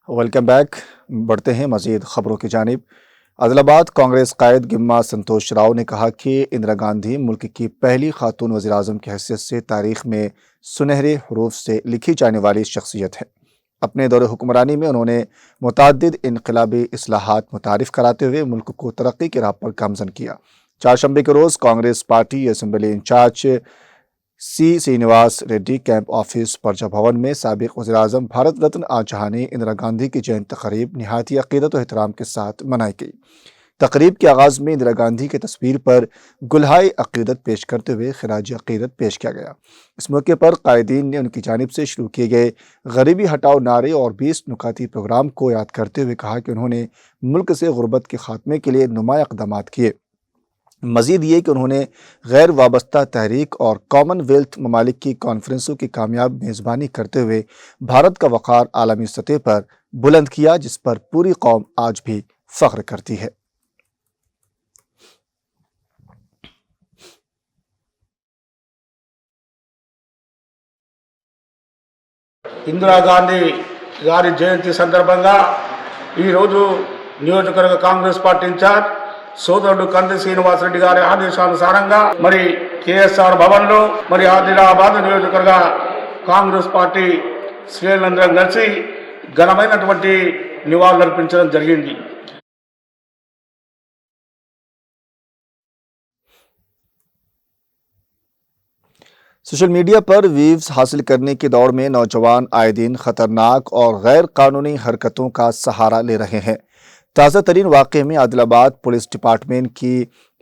Welcome back. बढ़ते हैं मजीद खबरों की जानिब। आदिलाबाद कांग्रेस कायद गिम्मा संतोष राव ने कहा कि इंदिरा गांधी मुल्क की पहली खातून वज़ीर आज़म की हैसियत से तारीख में सुनहरे हरूफ से लिखी जाने वाली शख्सियत है। अपने दौरे हुक्मरानी में उन्होंने मुतअद्दिद इनकलाबी इस्लाहात मुतारिफ कराते हुए मुल्क को तरक्की की राह पर गामज़न किया। चारशंबे के रोज़ कांग्रेस पार्टी असम्बली इंचार्ज सी श्रीनिवास रेड्डी कैंप ऑफिस परजा भवन में साबिक वज़ीर आज़म भारत रत्न आजहानी इंदिरा गांधी की जयंती तकरीब निहायती अक़ीदत और एहतराम के साथ मनाई गई। तकरीब के आगाज़ में इंदिरा गांधी की तस्वीर पर गुलहाई अक़ीदत पेश करते हुए खिराज अक़ीदत पेश किया गया। इस मौके पर कायदीन ने उनकी जानिब से शुरू किए गए गरीबी हटाओ नारे और 20 नुकाती प्रोग्राम को याद करते हुए कहा कि उन्होंने मुल्क से गुर्बत के खात्मे के लिए नुमाया इक़दामात किए। मजीद ये कि उन्होंने गैर वाबस्ता तहरीक और कॉमनवेल्थ ममालिक की कॉन्फ्रेंसों की कामयाब मेज़बानी करते हुए भारत का वक़ार आलमी सतह पर बुलंद किया, जिस पर पूरी कौम आज भी फ़ख्र करती है। ఇందిరా గాంధీ గారి జయంతి సందర్భంగా ఈరోజు నియోజకవర్గ కాంగ్రెస్ పార్టీ ఇన్ఛార్జ్ సోదరుడు కంది శ్రీనివాసరెడ్డి గారి ఆదేశానుసారంగా మరి కేఎస్ఆర్ భవన్లో మరి ఆదిలాబాద్ నియోజకవర్గ కాంగ్రెస్ పార్టీ శ్రేణులందరం కలిసి ఘనమైనటువంటి నివాళులర్పించడం జరిగింది। सोशल मीडिया पर व्यूज हासिल करने की दौड़ में नौजवान आए दिन खतरनाक और गैर कानूनी हरकतों का सहारा ले रहे हैं। ताज़ा तरीन वाक़े में आदिलाबाद पुलिस डिपार्टमेंट की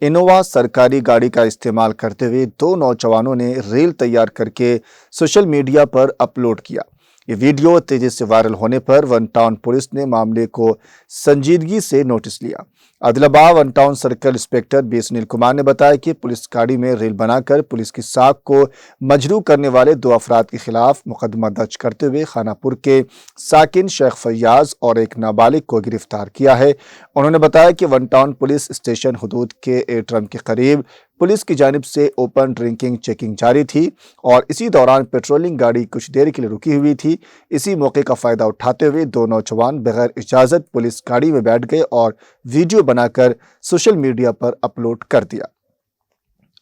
इनोवा सरकारी गाड़ी का इस्तेमाल करते हुए 2 नौजवानों ने रील तैयार करके सोशल मीडिया पर अपलोड किया। ये वीडियो तेजी से वायरल होने पर वन टाउन पुलिस ने मामले को संजीदगी से नोटिस लिया। Adilabad one town circle inspector B Sunil Kumar ने बताया कि पुलिस गाड़ी में रील बनाकर पुलिस की साख को मजरू करने वाले 2 अफराद के खिलाफ मुकदमा दर्ज करते हुए खानापुर के साकिन शेख फैयाज और एक नाबालिग को गिरफ्तार किया है। उन्होंने बताया कि वन टाउन पुलिस स्टेशन हदूद के एयरट्रम के करीब पुलिस की जानिब से ओपन ड्रिंकिंग चेकिंग जारी थी और इसी दौरान पेट्रोलिंग गाड़ी कुछ देर के लिए रुकी हुई थी। इसी मौके का फ़ायदा उठाते हुए 2 नौजवान बगैर इजाज़त पुलिस गाड़ी में बैठ गए और वीडियो बनाकर सोशल मीडिया पर अपलोड कर दिया।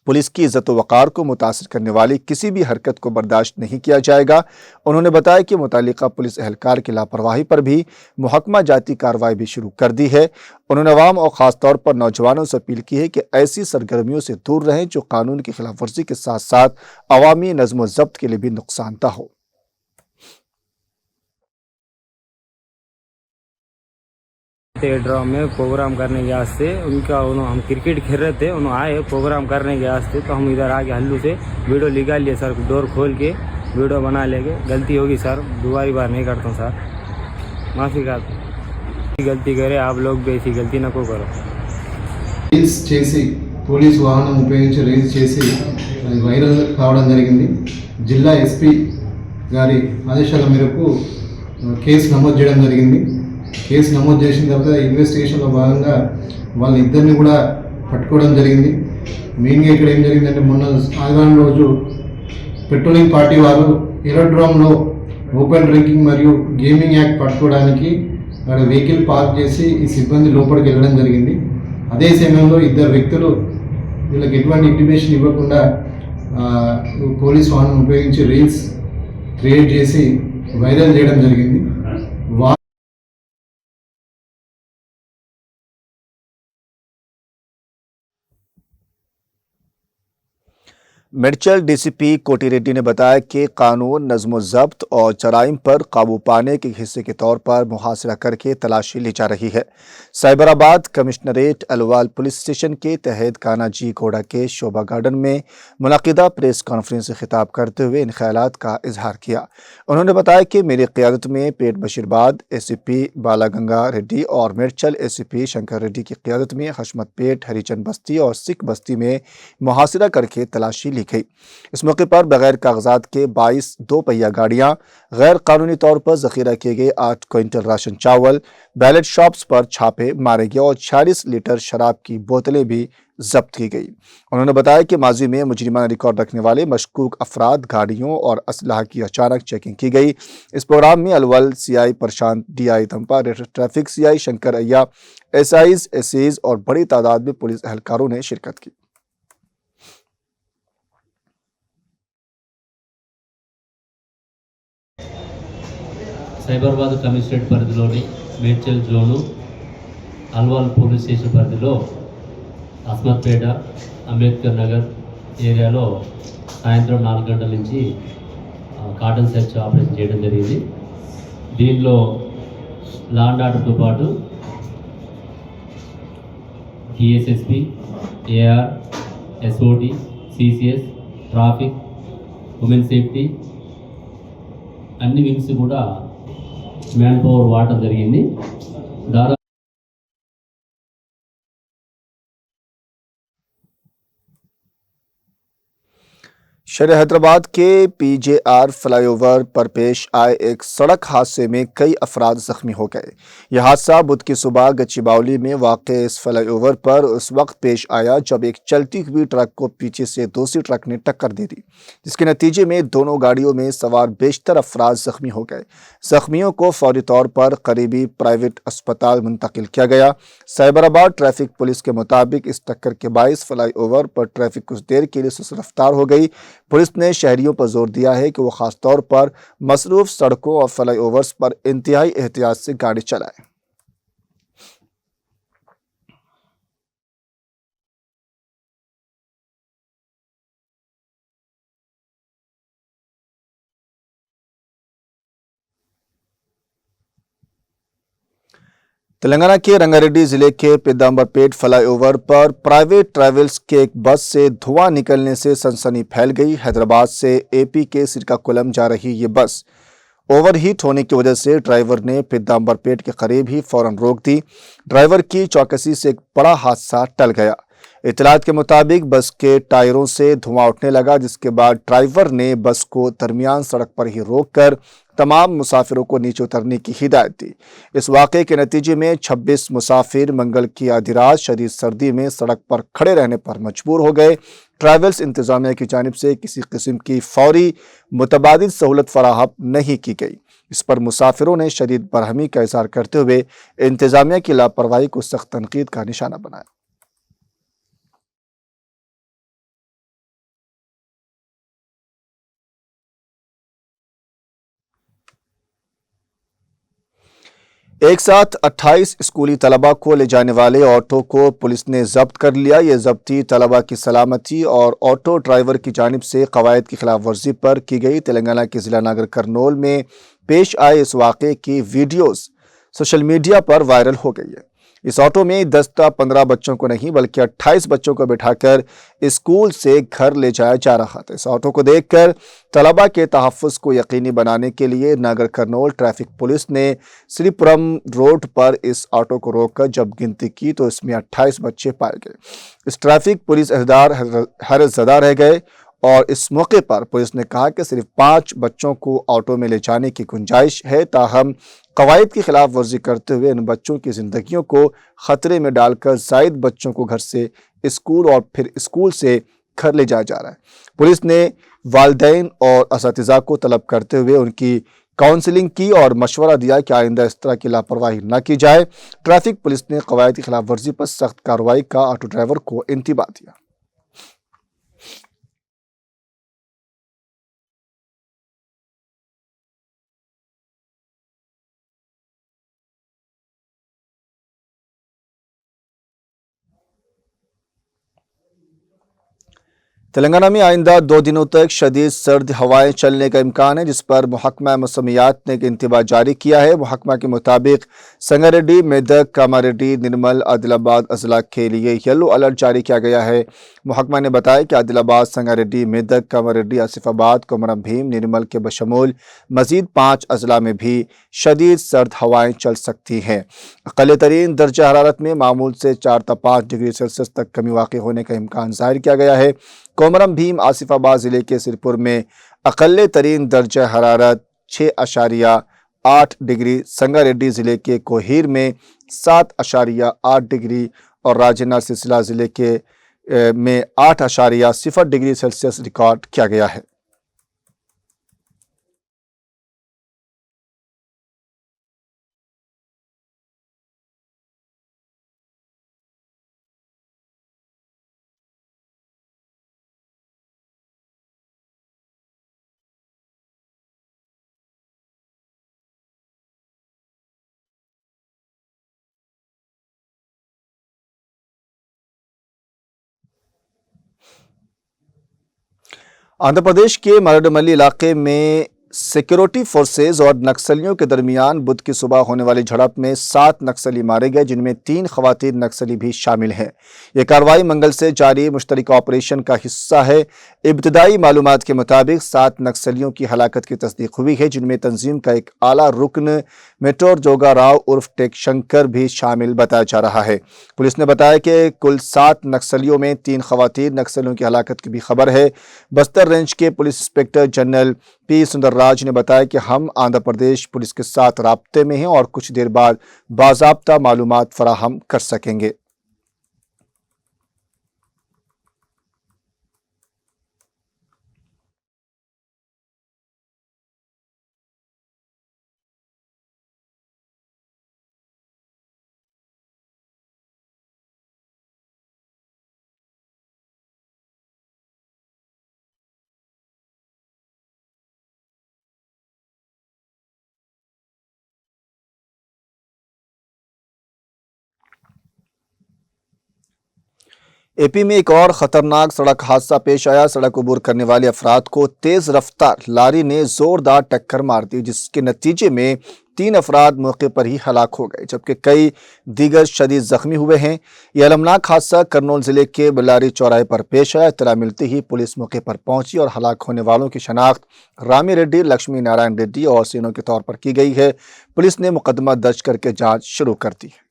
पुलिस की इज्जत व वक़ार को मुतासिर करने वाली किसी भी हरकत को बर्दाश्त नहीं किया जाएगा। उन्होंने बताया कि मुतालिका पुलिस एहलकार की लापरवाही पर भी मुहकमा जाती कार्रवाई भी शुरू कर दी है। उन्होंने अवाम और ख़ास तौर पर नौजवानों से अपील की है कि ऐसी सरगर्मियों से दूर रहें जो कानून की खिलाफ वर्जी के साथ साथ अवामी नज़्म व ज़ब्त के लिए भी नुकसानदा हो। ड्रॉ में प्रोग्राम करने के वास्ते हम क्रिकेट खेल रहे थे, उन्होंने आए प्रोग्राम करने के वास्ते, तो हम इधर आके हल्लू से वीडियो निकाल लिए सर, डोर खोल के वीडियो बना लेंगे। गलती होगी सर, दोबारी बार नहीं करता हूँ सर, माफ़ी का गलती करे आप लोग भी ऐसी गलती न को करो। రీల్స్ చేసి పోలీస్ వాహనం ఉపయోగించి రీల్స్ చేసి వైరల్ కావడం జరిగింది। జిల్లా ఎస్పీ గారి ఆదేశాల మేరకు కేసు నమోదు చేయడం జరిగింది। కేసు నమోదు చేసిన తర్వాత ఇన్వెస్టిగేషన్లో భాగంగా వాళ్ళిద్దరిని కూడా పట్టుకోవడం జరిగింది। మెయిన్గా ఇక్కడ ఏం జరిగిందంటే మొన్న ఆదివారం రోజు పెట్రోలింగ్ పార్టీ వారు ఏరోడ్రోమ్లో ఓపెన్ డ్రింకింగ్ మరియు గేమింగ్ యాక్ట్ పట్టుకోవడానికి అక్కడ వెహికల్ పార్క్ చేసి ఈ సిబ్బంది లోపలికి వెళ్ళడం జరిగింది। అదే సమయంలో 2 వ్యక్తులు వీళ్ళకి ఎటువంటి ఇంటిమేషన్ ఇవ్వకుండా పోలీస్ వాహనం ఉపయోగించి రీల్స్ క్రియేట్ చేసి వైరల్ చేయడం జరిగింది। मेडचल डीसीपी कोटी रेड्डी ने बताया कि कानून, नज़्म ज़ब्त और जराइम पर काबू पाने के हिस्से के तौर पर मुहासरा करके तलाशी ली जा रही है। Cyberabad commissionerate Alwal police station के तहत कानाजी घोड़ा के शोभा गार्डन में मुनक़िदा प्रेस कॉन्फ्रेंस से खिताब करते हुए इन ख्यालात का इजहार किया। उन्होंने बताया कि मेरी क़ियादत में पेट बशीरबाद एसीपी बालागंगा रेड्डी और मेडचल एसीपी शंकर रेड्डी की क़ियादत में हशमत पेट, हरिचंद बस्ती और सिख बस्ती में मुहासरा करके तलाशी ली गई। इस मौके पर बगैर कागजात के 22 2 पहिया गाड़ियां, गैर कानूनी तौर पर जखीरा किए गए 8 क्विंटल राशन चावल, बैलेट शॉप्स पर छापे मारे गए और 46 लीटर शराब की बोतलें भी ضبط کی گئی۔ انہوں نے بتایا کہ ماضی میں مجرمانہ ریکارڈ رکھنے والے مشکوک افراد، گاڑیوں اور اسلحہ کی اچانک چیکنگ کی گئی۔ اس پروگرام میں الول سی آئی پرشانت، ڈی آئی تمپا، ٹریفک سی آئی شنکر ایا، ایس آئیز، ایس ایز اور بڑی تعداد میں پولیس اہلکاروں نے شرکت کی۔ సైబరాబాద్ కమిషనరేట్ పరిధిలోని Medchal zone Alwal police station పరిధిలో అస్మత్పేట, అంబేద్కర్ నగర్ ఏరియాలో సాయంత్రం 4 గంటల నుంచి కాటన్ సెర్చ్ ఆపరేషన్ చేయడం జరిగింది. దీనిలో లా అండ్ ఆర్డర్తో పాటు TSSP, AR, SOT, CCS, traffic, women safety అన్ని వింగ్స్ కూడా మ్యాన్ పవర్ వాడటం జరిగింది. దాదాపు शहर हैदराबाद के पीजेआर फ्लाई ओवर पर पेश आए एक सड़क हादसे में कई अफराद जख्मी हो गए। यह हादसा बुध की सुबह गच्चीबावली में वाक़े इस फ्लाई ओवर पर उस वक्त पेश आया जब एक चलती हुई ट्रक को पीछे से दूसरी ट्रक ने टक्कर दे दी, जिसके नतीजे में दोनों गाड़ियों में सवार बेशतर अफराद जख्मी हो गए। जख्मियों को फौरी तौर पर करीबी प्राइवेट अस्पताल मुंतकिल किया गया। साइबराबाद ट्रैफिक पुलिस के मुताबिक इस टक्कर के बायस फ्लाई ओवर पर ट्रैफिक कुछ देर के लिए सुस्त रफ्तार हो गई। पुलिस ने शहरियों पर जोर दिया है कि वो खास तौर पर मसरूफ सड़कों और फ्लाई ओवर्स पर इंतहाई एहतियात से गाड़ी चलाएं। तेलंगाना के रंगारेड्डी जिले के पिदाम्बरपेट फ्लाईओवर पर प्राइवेट ट्रैवल्स के एक बस से धुआं निकलने से सनसनी फैल गई। हैदराबाद से एपी के श्रीकाकुलम जा रही ये बस ओवरहीट होने की वजह से ड्राइवर ने पिदाम्बरपेट के करीब ही फौरन रोक दी। ड्राइवर की चौकसी से एक बड़ा हादसा टल गया। इत्तलात के मुताबिक बस के टायरों से धुआं उठने लगा, जिसके बाद ड्राइवर ने बस को दरमियान सड़क पर ही रोककर तमाम मुसाफिरों को नीचे उतरने की हिदायत दी। इस वाक़े के नतीजे में 26 मुसाफिर मंगल की आधी रात शदीद सर्दी में सड़क पर खड़े रहने पर मजबूर हो गए। ट्रैवल्स इंतजामिया की जानिब से किसी किस्म की फौरी मुतबादिल सहूलत फराहम नहीं की गई। इस पर मुसाफिरों ने शदीद बरहमी का इज़हार करते हुए इंतजामिया की लापरवाही को सख्त तनकीद का निशाना बनाया। एक साथ 28 स्कूली तलबा को ले जाने वाले ऑटो को पुलिस ने जब्त कर लिया। ये जब्ती तलबा की सलामती और ऑटो ड्राइवर की जानिब से कवायद की खिलाफ वर्जी पर की गई। तेलंगाना के जिला नगर करनौल में पेश आए इस वाक़े की वीडियोस सोशल मीडिया पर वायरल हो गई है। इस ऑटो में 10-15 बच्चों को नहीं बल्कि 28 बच्चों को बिठाकर स्कूल से घर ले जाया जा रहा था। इस ऑटो को देखकर तलबा के तहफ़्फ़ुज़ को यकीनी बनाने के लिए नगर करनौल ट्रैफिक पुलिस ने श्रीपुरम रोड पर इस ऑटो को रोककर जब गिनती की तो इसमें 28 बच्चे पाए गए। इस ट्रैफिक पुलिस एहलदार हैरत ज़दा रह गए और इस मौके पर पुलिस ने कहा कि सिर्फ 5 बच्चों को ऑटो में ले जाने की गुंजाइश है, ताहम कवायद की खिलाफ वर्जी करते हुए इन बच्चों की जिंदगियों को खतरे में डालकर जायद बच्चों को घर से स्कूल और फिर स्कूल से घर ले जाया जा रहा है। पुलिस ने वालिदैन और असातिज़ा को तलब करते हुए उनकी काउंसलिंग की और मशवरा दिया कि आइंदा इस तरह की लापरवाही न की जाए। ट्रैफिक पुलिस ने कवायद की खिलाफ वर्जी पर सख्त कार्रवाई का ऑटो ड्राइवर को इंतिबा दिया। तेलंगाना में आइंदा 2 दिनों तक शदीद सर्द हवाएं चलने का इम्कान है, जिस पर महकमा मौसमियात ने एक इंतबा जारी किया है। महकमा के मुताबिक संगारेड्डी, मेदक, कामारेड्डी, निर्मल, आदिलाबाद अजला के लिए येलो अलर्ट जारी किया गया है। महकमा ने बताया कि आदिलाबाद, संगारेड्डी, मेदक, कामारेड्डी, आसिफाबाद, कोमरम भीम, निर्मल के बशमूल मजीद 5 अजला में भी शदीद सर्द हवाएं चल सकती हैं। अक़ल तरीन दर्जा हरारत में मामूल से 4 से 5 डिग्री सेल्सियस तक कमी वाक़ होने का इम्कान ज़ाहिर किया गया है। कोमरम भीम, आसिफाबाद ज़िले के सिरपुर में अक़ल तरीन दर्जा हरारत 6.8 डिग्री, संगारेड्डी ज़िले के कोहीर में 7.8 डिग्री और राजन्ना सिलसिला ज़िले के में 8.0 डिग्री सेल्सियस रिकॉर्ड किया गया है। आंध्र प्रदेश के मरडमल्ली इलाके में सिक्योरिटी फोर्सेज और नक्सलियों के दरमियान बुध की सुबह होने वाली झड़प में 7 नक्सली मारे गए, जिनमें 3 खवातीन नक्सली भी शामिल हैं। यह कार्रवाई मंगल से जारी मुश्तरका ऑपरेशन का हिस्सा है। इब्तदाई मालूमात के मुताबिक 7 नक्सलियों की हलाकत की तस्दीक हुई है, जिनमें तंजीम का एक आला रुकन मेटोर जोगा राव उर्फ टेक शंकर भी शामिल बताया जा रहा है। पुलिस ने बताया कि कुल 7 नक्सलियों में 3 खवातीन नक्सलियों की हलाकत की भी खबर है। बस्तर रेंज के police inspector general P Sundarraj ने बताया कि हम आंध्र प्रदेश पुलिस के साथ राब्ते में हैं और कुछ देर बाद बाज़ाब्ता मालूमात फराहम कर सकेंगे। एपी में एक और खतरनाक सड़क हादसा पेश आया। सड़क अबूर करने वाले अफराद को तेज रफ्तार लारी ने जोरदार टक्कर मार दी, जिसके नतीजे में 3 अफराद मौके पर ही हलाक हो गए, जबकि कई दीगर शदीद जख्मी हुए हैं। यह अलमनाक हादसा करनूल जिले के बल्लारी चौराहे पर पेश आया। इत्तला मिलते ही पुलिस मौके पर पहुंची और हलाक होने वालों की शनाख्त रामी रेड्डी, लक्ष्मी नारायण रेड्डी और सीनों के तौर पर की गई है। पुलिस ने मुकदमा दर्ज करके जांच शुरू कर दी है।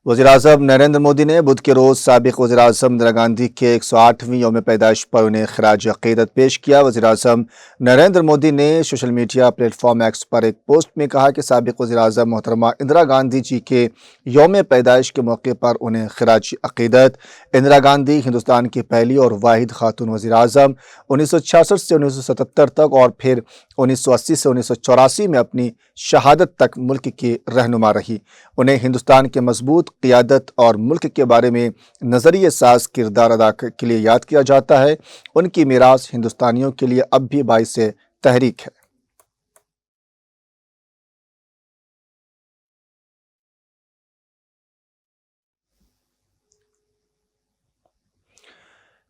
वज़ीर-ए-आज़म नरेंद्र मोदी ने बुध के रोज साबिक वज़ीर-ए-आज़म इंदिरा गांधी के 108वीं यौम पैदाइश पर उन्हें खिराज अक़ीदत पेश किया। वज़ीर-ए-आज़म नरेंद्र मोदी ने सोशल मीडिया प्लेटफॉर्म एक्स पर एक पोस्ट में कहा कि साबिक वज़ीर-ए-आज़म मोहतरमा इंदिरा गांधी जी के यौम पैदाइश के मौके पर उन्हें खिराज अक़ीदत। इंदिरा गांधी हिंदुस्तान की पहली और वाहिद खातून वज़ीर-ए-आज़म 1966 से 1977 तक और फिर 1980 से 1984 में अपनी शहादत तक मुल्क की रहनुमा रही। उन्हें हिंदुस्तान के मजबूत क़ियादत और मुल्क के बारे में नज़रिए साज किरदार अदा के लिए याद किया जाता है। उनकी मीरास हिंदुस्तानियों के लिए अब भी बाइस तहरीक है।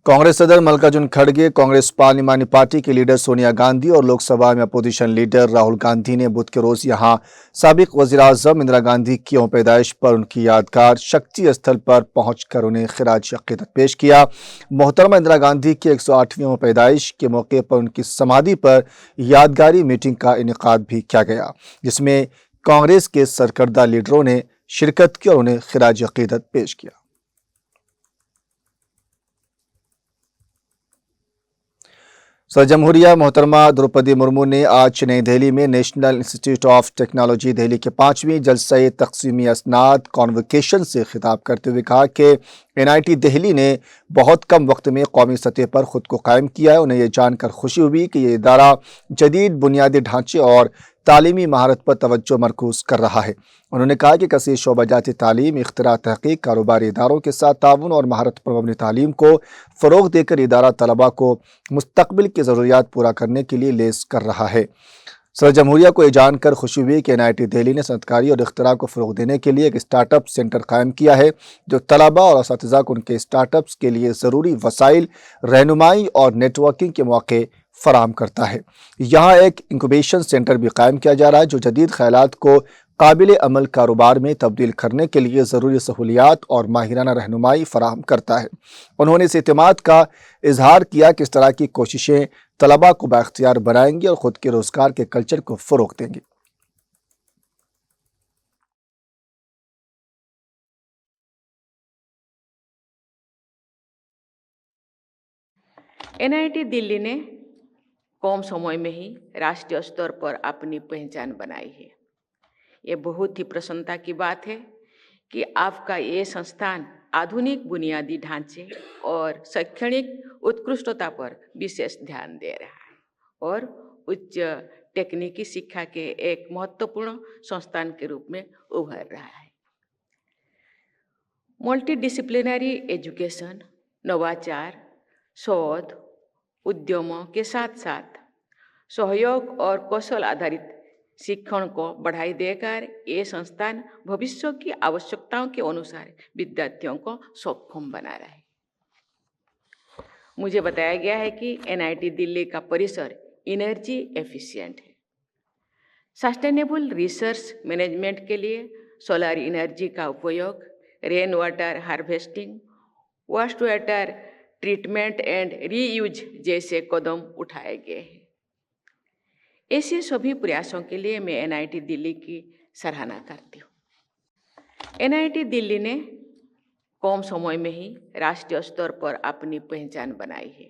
कांग्रेस सदर मल्लिकार्जुन खड़गे, कांग्रेस पार्लिमानी पार्टी की लीडर सोनिया गांधी और लोकसभा में अपोजिशन लीडर राहुल गांधी ने बुध के रोज यहां साबिक वज़ीर-ए-आज़म इंदिरा गांधी की यौम पैदाइश पर उनकी यादगार शक्ति स्थल पर पहुंचकर उन्हें खिराज अक़ीदत पेश किया। मोहतरमा इंदिरा गांधी की 108वीं यौम पैदाइश के मौके पर उनकी समाधि पर यादगारी मीटिंग का इनेकाद भी किया गया, जिसमें कांग्रेस के सरकर्दा लीडरों ने शिरकत की और उन्हें खिराज अक़ीदत पेश किया। सदर जमहूरिया मोहतरमा द्रौपदी मुर्मू ने आज नई दिल्ली में national institute of technology Delhi के 5वीं जलसा तक़सीमी असनाद कॉन्वोकेशन से खिताब करते हुए कहा कि NIT दिल्ली ने बहुत कम वक्त में कौमी सतह पर खुद को कायम किया है। उन्हें यह जानकर खुशी हुई कि ये इदारा जदीद बुनियादी ढांचे और तालीमी महारत पर तवज्जो मरकूज कर रहा है। उन्होंने कहा कि कसीर शोबाजाती तालीम, इख्तिरा, तहकीक, कारोबारी इदारों के साथ ताउन और महारत पर मबनी तालीम को फ़रोग़ देकर इदारा तलबा को मुस्तक़बिल की ज़रूरियात पूरा करने के लिए लेस कर रहा है। सदर जमहूरिया को यह जानकर खुशी हुई कि NIT दिल्ली ने सनअतकारी और इख्तिरा को फ़रोग़ देने के लिए एक स्टार्टअप सेंटर कायम किया है, जो तलबा और असातिज़ा को उनके स्टार्टअप्स के लिए ज़रूरी वसाइल, रहनुमाई और नेटवर्किंग के मौके फराहम करता है। यहाँ एक इंक्यूबेशन सेंटर भी कायम किया जा रहा है, जो जदीद ख्यालात को काबिल अमल कारोबार में तब्दील करने के लिए ज़रूरी सहूलियात और माहिराना रहनुमाई फराहम करता है। उन्होंने इस एतमाद का इजहार किया कि इस तरह की कोशिशें तलबा को बाख्तियार बनाएंगी और ख़ुद के रोज़गार के कल्चर को फ़रोग़ देंगी। NIT दिल्ली ने कम समय में ही राष्ट्रीय स्तर पर अपनी पहचान बनाई है। ये बहुत ही प्रसन्नता की बात है कि आपका ये संस्थान आधुनिक बुनियादी ढांचे और शैक्षणिक उत्कृष्टता पर विशेष ध्यान दे रहा है और उच्च तकनीकी शिक्षा के एक महत्वपूर्ण संस्थान के रूप में उभर रहा है। मल्टीडिसिप्लिनरी एजुकेशन, नवाचार, शोध, उद्यमों के साथ साथ सहयोग और कौशल आधारित शिक्षण को बढ़ाई देकर ये संस्थान भविष्य की आवश्यकताओं के अनुसार विद्यार्थियों को सक्षम बना रहा है। मुझे बताया गया है कि एनआईटी दिल्ली का परिसर एनर्जी एफिशिएंट है। सस्टेनेबल रिसर्च मैनेजमेंट के लिए सोलर एनर्जी का उपयोग, rain water harvesting, waste water treatment and reuse जैसे कदम उठाए गए हैं। ऐसे सभी प्रयासों के लिए मैं एनआईटी दिल्ली की सराहना करती हूँ। एनआईटी दिल्ली ने कम समय में ही राष्ट्रीय स्तर पर अपनी पहचान बनाई है।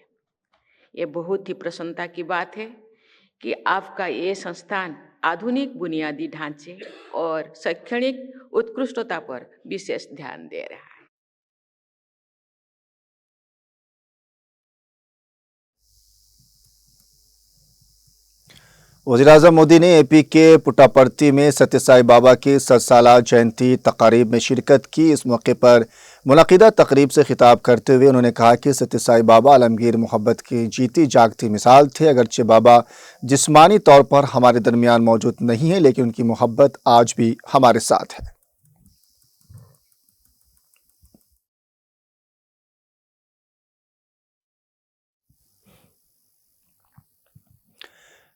ये बहुत ही प्रसन्नता की बात है कि आपका ये संस्थान आधुनिक बुनियादी ढांचे और शैक्षणिक उत्कृष्टता पर विशेष ध्यान दे रहा है। वज़ीर-ए-आज़म मोदी ने एपी के पुट्टापर्थी में सत्य साई बाबा की 100 साला जयंती तकारीब में शिरकत की। इस मौके पर मुनक़िदा तकरीब से खिताब करते हुए उन्होंने कहा कि सत्य साई बाबा आलमगीर मोहब्बत की जीती जागती मिसाल थे। अगरचे बाबा जिस्मानी तौर पर हमारे दरमियान मौजूद नहीं है, लेकिन उनकी मोहब्बत आज भी हमारे साथ है।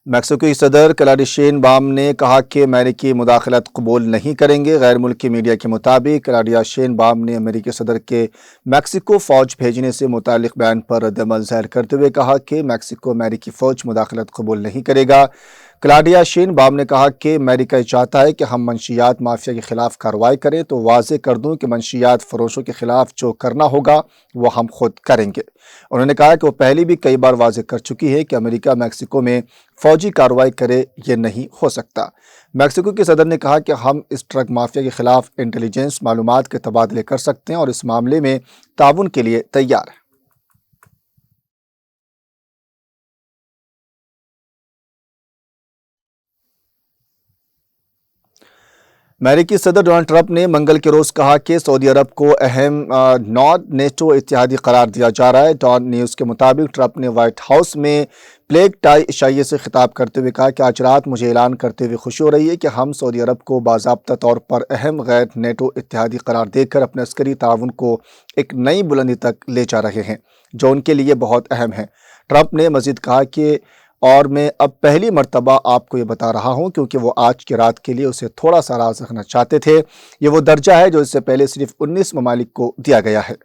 मैक्सिको की सदर क्लाडिया शेनबाम ने कहा कि अमेरिकी मुदाखलत कबूल नहीं करेंगे। गैर मुल्की मीडिया के मुताबिक क्लाडिया शेनबाम ने अमेरिकी सदर के मैक्सिको फ़ौज भेजने से मुतालिक बयान पर रद्द-ए-अमल ज़ाहिर करते हुए कहा कि मैक्सिको अमेरिकी फ़ौज मुदाखलत कबूल नहीं करेगा। क्लाडिया शेनबाम ने कहा कि अमेरिका चाहता है कि हम मंशियात माफिया के खिलाफ कार्रवाई करें, तो वाज़ेह कर दूं कि मंशियात फरोशों के खिलाफ जो करना होगा वो हम खुद करेंगे। उन्होंने कहा कि वो पहले भी कई बार वाज़ेह कर चुकी है कि अमेरिका मैक्सिको में फौजी कार्रवाई करे, ये नहीं हो सकता। मैक्सिको के सदर ने कहा कि हम इस ड्रग माफिया के खिलाफ इंटेलिजेंस मालूमात के तबादले कर सकते हैं और इस मामले में ताउन के लिए तैयार हैं। अमेरिकी सदर डोनाल्ड ट्रंप ने मंगल के रोज कहा कि सऊदी अरब को अहम नॉन नेटो इत्तेहादी करार दिया जा रहा है। डॉन न्यूज़ के मुताबिक ट्रंप ने व्हाइट हाउस में प्लेग टाई इशाइये से खिताब करते हुए कहा कि आज रात मुझे ऐलान करते हुए खुशी हो रही है कि हम सऊदी अरब को बाज़ाब्ता तौर पर अहम गैर नेटो इत्तेहादी करार देकर अपने अस्करी ताउन को एक नई बुलंदी तक ले जा रहे हैं, जो उनके लिए बहुत अहम है। ट्रंप ने मजीद कहा कि और मैं अब पहली मर्तबा आपको ये बता रहा हूं क्योंकि वो आज की रात के लिए उसे थोड़ा सा राज रखना चाहते थे। ये वो दर्जा है जो इससे पहले सिर्फ 19 ममालिक को दिया गया है।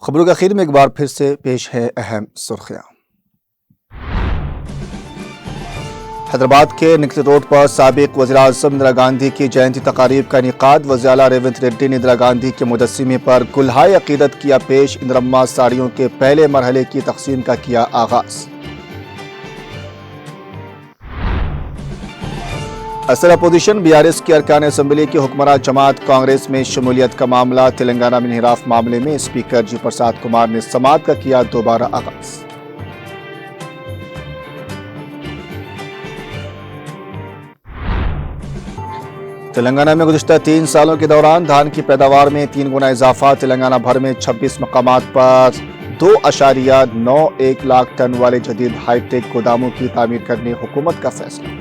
खबरों के आखिर में एक बार फिर से पेश है अहम सुर्खियां। हैदराबाद के निकली रोड पर साबिक वज़ीर-ए-आज़म इंदिरा गांधी की जयंती तकारीब का इनेकाद। वज़ीर आला रेवंत रेड्डी ने इंदिरा गांधी के मुजस्समे पर गुलहाए अकीदत किया पेश। इंदिरम्मा साड़ियों के पहले मरहले की तकसीम का किया आगाज। असर अपोजिशन बीआरएस की अरकान असम्बली की हुक्मरान जमात कांग्रेस में शमूलियत का मामला। तेलंगाना में इन्हिराफ मामले में स्पीकर जी प्रसाद कुमार ने समाअत का किया दोबारा आगाज। तेलंगाना में गुज़िश्ता 3 सालों के दौरान धान की पैदावार में 3 गुना इजाफा। तेलंगाना भर में 26 मकामात पर 2.91 लाख टन वाले जदीद हाईटेक गोदामों की तामीर करने हुकूमत का फैसला।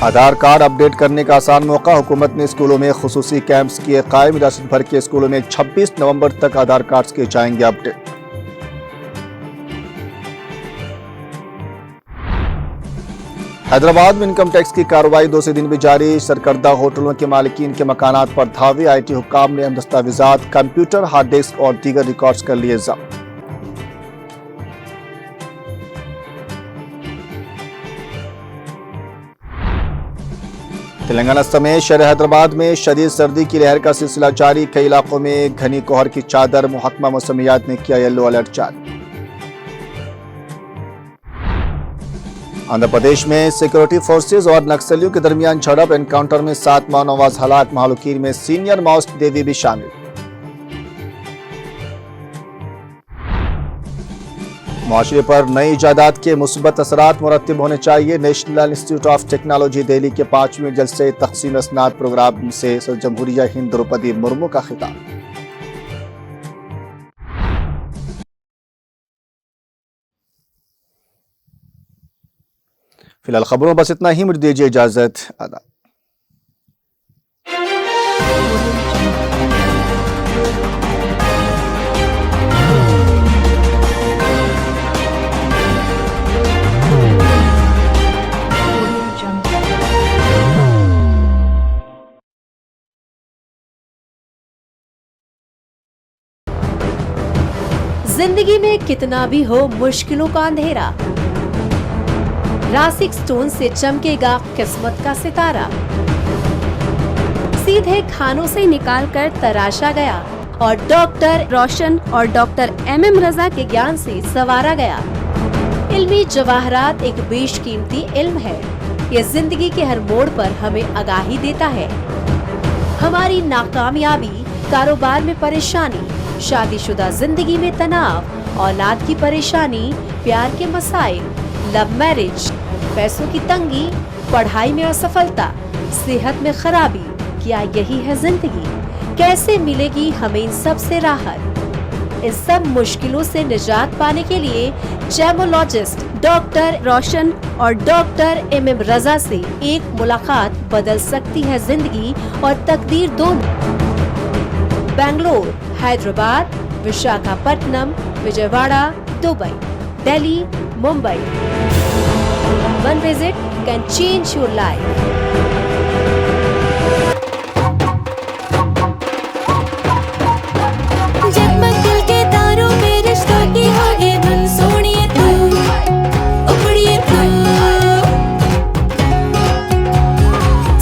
आधार कार्ड अपडेट करने का आसान मौका, हुकूमत ने स्कूलों में खुसूसी कैंप्स किए कायम। रियासत भर के स्कूलों में 26 नवंबर तक आधार कार्ड्स किए जाएंगे अपडेट। हैदराबाद में इनकम टैक्स की कार्रवाई 2 दिन भी जारी। सरकर्दा होटलों के मालिकीन के मकानात पर धावे। IT हुक्काम ने अहम दस्तावेजात, कंप्यूटर, हार्ड डिस्क और दीगर रिकॉर्ड्स कर लिए जब्त। तेलंगाना समेत शहर हैदराबाद में शदीद सर्दी की लहर का सिलसिला जारी। कई इलाकों में घनी कोहर की चादर। महकमा मौसमियात ने किया येलो अलर्ट जारी। आंध्र प्रदेश में सिक्योरिटी फोर्सेज और नक्सलियों के दरमियान झड़प। एनकाउंटर में 7 माओनवाज हलाक। महालुकीन में सीनियर माओइस्ट देवी भी शामिल। मुआशरे पर नई इजादात के मुस्बत असरात मुरत्तिब होने चाहिए। National institute of technology Delhi के 5वें जलसे तक़सीम असनाद प्रोग्राम से सदर जमहूरिया हिंद द्रौपदी मुर्मू का खिताब। फिलहाल खबरों बस इतना ही, मुझे दीजिए इजाजत। आदाब। जिंदगी में कितना भी हो मुश्किलों का अंधेरा, रासिक स्टोन से चमकेगा किस्मत का सितारा। सीधे खानों से निकाल कर तराशा गया और डॉक्टर रोशन और डॉक्टर MM रजा के ज्ञान से संवारा गया। इल्मी जवाहरात एक बेशकीमती इल्म है। ये जिंदगी के हर मोड़ पर हमें आगाही देता है। हमारी नाकामयाबी, कारोबार में परेशानी, शादीशुदा जिंदगी में तनाव, औलाद की परेशानी, प्यार के मसाइल, लव मैरिज, पैसों की तंगी, पढ़ाई में असफलता, सेहत में खराबी, क्या यही है जिंदगी? कैसे मिलेगी हमें इन सब से राहत? इन सब मुश्किलों से निजात पाने के लिए जेमोलॉजिस्ट डॉक्टर रोशन और डॉक्टर MM रजा से एक मुलाकात बदल सकती है जिंदगी और तकदीर दोनों। Bangalore, Hyderabad, Visakhapatnam, Vijayawada, Dubai, Delhi, Mumbai. One visit can change your life. जगमग दिल के तारों में रिश्तों की आगे धुन सोनिए तू, उपड़िए तू,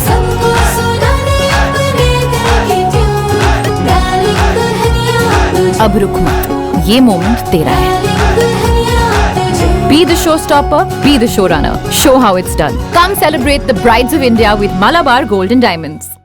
सबको सुनाने अपने दिल की ट्यून, डार्लिंग दुल्हनिया तुझे, अब रुक मत, ये मोमेंट तेरा है। Be the showstopper, be the showrunner. Show how it's done. Come celebrate the Brides of India with Malabar Gold and Diamonds.